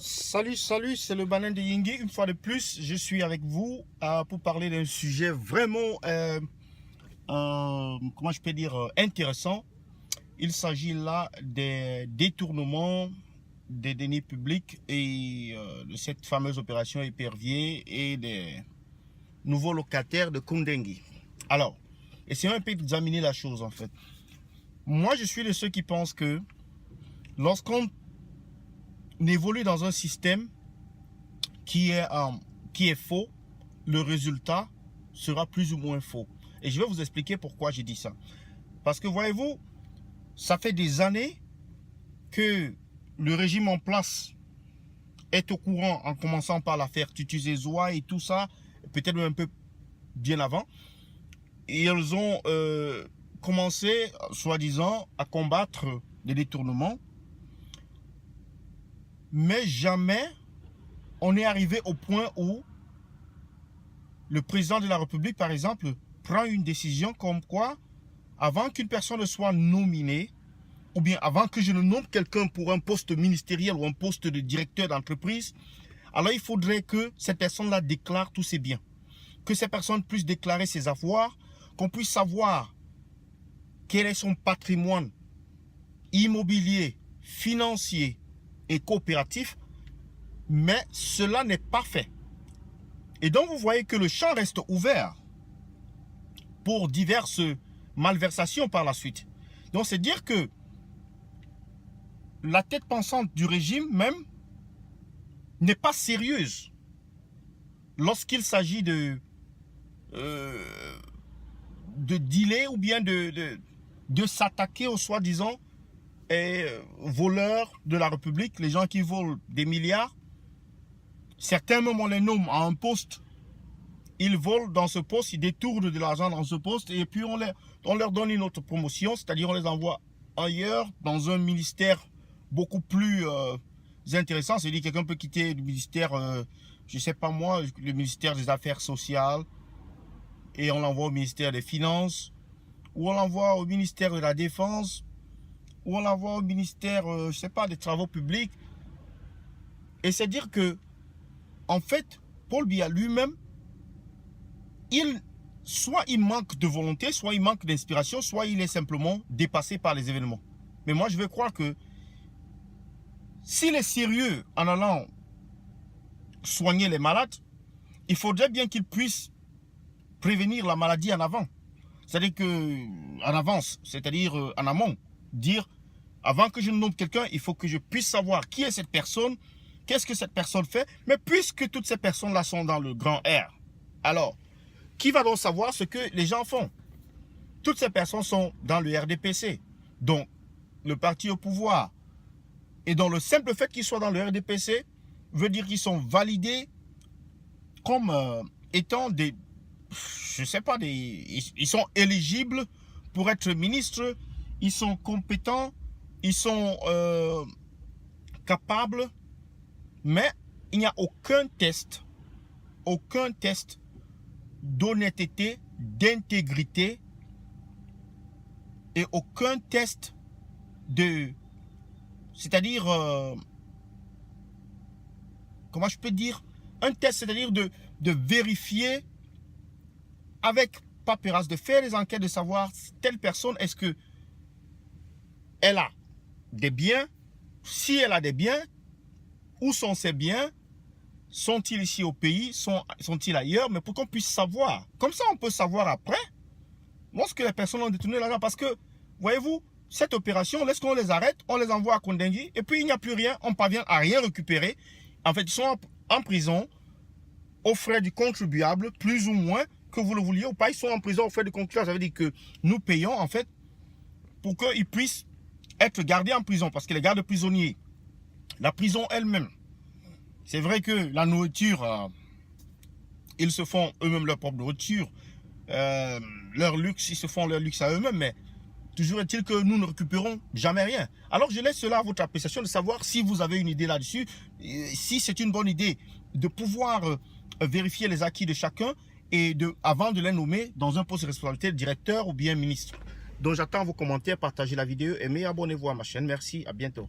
Salut, c'est le Banin de Yingui. Une fois de plus, je suis avec vous pour parler d'un sujet vraiment, comment je peux dire, intéressant. Il s'agit là des détournements des deniers publics et de cette fameuse opération épervier et des nouveaux locataires de Koundengui. Alors, essayons un peu d'examiner la chose en fait. Moi, je suis de ceux qui pensent que lorsqu'on évolue dans un système qui est faux, le résultat sera plus ou moins faux. Et je vais vous expliquer pourquoi j'ai dit ça. Parce que voyez-vous, ça fait des années que le régime en place est au courant, en commençant par l'affaire Tutu-Zezwa et tout ça, peut-être un peu bien avant. Et ils ont commencé, soi-disant, à combattre les détournements. Mais jamais on est arrivé au point où le président de la République, par exemple, prend une décision comme quoi, avant qu'une personne ne soit nominée, ou bien avant que je ne nomme quelqu'un pour un poste ministériel ou un poste de directeur d'entreprise, alors il faudrait que cette personne-là déclare tous ses biens. Que cette personne puisse déclarer ses avoirs, qu'on puisse savoir quel est son patrimoine immobilier, financier et coopératif, mais cela n'est pas fait. Et donc vous voyez que le champ reste ouvert pour diverses malversations par la suite. Donc c'est dire que la tête pensante du régime même n'est pas sérieuse lorsqu'il s'agit de dealer ou bien de s'attaquer aux soi-disant voleurs de la République, les gens qui volent des milliards. Certains même on les nomme à un poste, ils volent dans ce poste, ils détournent de l'argent dans ce poste et puis on leur donne une autre promotion, c'est-à-dire on les envoie ailleurs dans un ministère beaucoup plus intéressant. C'est-à-dire quelqu'un peut quitter le ministère, je ne sais pas moi, le ministère des Affaires sociales et on l'envoie au ministère des Finances ou on l'envoie au ministère de la Défense ou on l'envoie au ministère, je ne sais pas, des Travaux publics. Et c'est dire que en fait, Paul Biya lui-même, soit il manque de volonté, soit il manque d'inspiration, soit il est simplement dépassé par les événements. Mais moi, je veux croire que s'il est sérieux en allant soigner les malades, il faudrait bien qu'il puisse prévenir la maladie en avant. C'est-à-dire en avance, c'est-à-dire en amont. Dire, avant que je nomme quelqu'un, il faut que je puisse savoir qui est cette personne, qu'est-ce que cette personne fait? Mais puisque toutes ces personnes-là sont dans le grand R, alors, qui va donc savoir ce que les gens font? Toutes ces personnes sont dans le RDPC, donc le parti au pouvoir. Et donc le simple fait qu'ils soient dans le RDPC veut dire qu'ils sont validés comme étant des, je ne sais pas, ils sont éligibles pour être ministres, ils sont compétents, ils sont capables. Mais il n'y a aucun test d'honnêteté, d'intégrité et aucun test de, c'est-à-dire, comment je peux dire, un test, c'est-à-dire de vérifier avec paperasse, de faire des enquêtes, de savoir telle personne, est-ce que elle a des biens, si elle a des biens, où sont ces biens? Sont-ils ici au pays? Sont-ils ailleurs? Mais pour qu'on puisse savoir. Comme ça, on peut savoir après, lorsque les personnes ont détourné l'argent. Parce que, voyez-vous, cette opération, lorsqu'on les arrête, on les envoie à Koundengui, et puis il n'y a plus rien, on ne parvient à rien récupérer. En fait, ils sont en prison, aux frais du contribuable, plus ou moins, que vous le vouliez ou pas. Ils sont en prison aux frais du contribuable. Ça veut dire que nous payons, en fait, pour qu'ils puissent être gardés en prison. Parce que les gardes prisonniers, la prison elle-même, c'est vrai que la nourriture, ils se font eux-mêmes leur propre nourriture, leur luxe, ils se font leur luxe à eux-mêmes, mais toujours est-il que nous ne récupérons jamais rien. Alors je laisse cela à votre appréciation de savoir si vous avez une idée là-dessus, si c'est une bonne idée de pouvoir vérifier les acquis de chacun et avant de les nommer dans un poste de responsabilité, directeur ou bien ministre. Donc j'attends vos commentaires, partagez la vidéo, aimez, abonnez-vous à ma chaîne. Merci, à bientôt.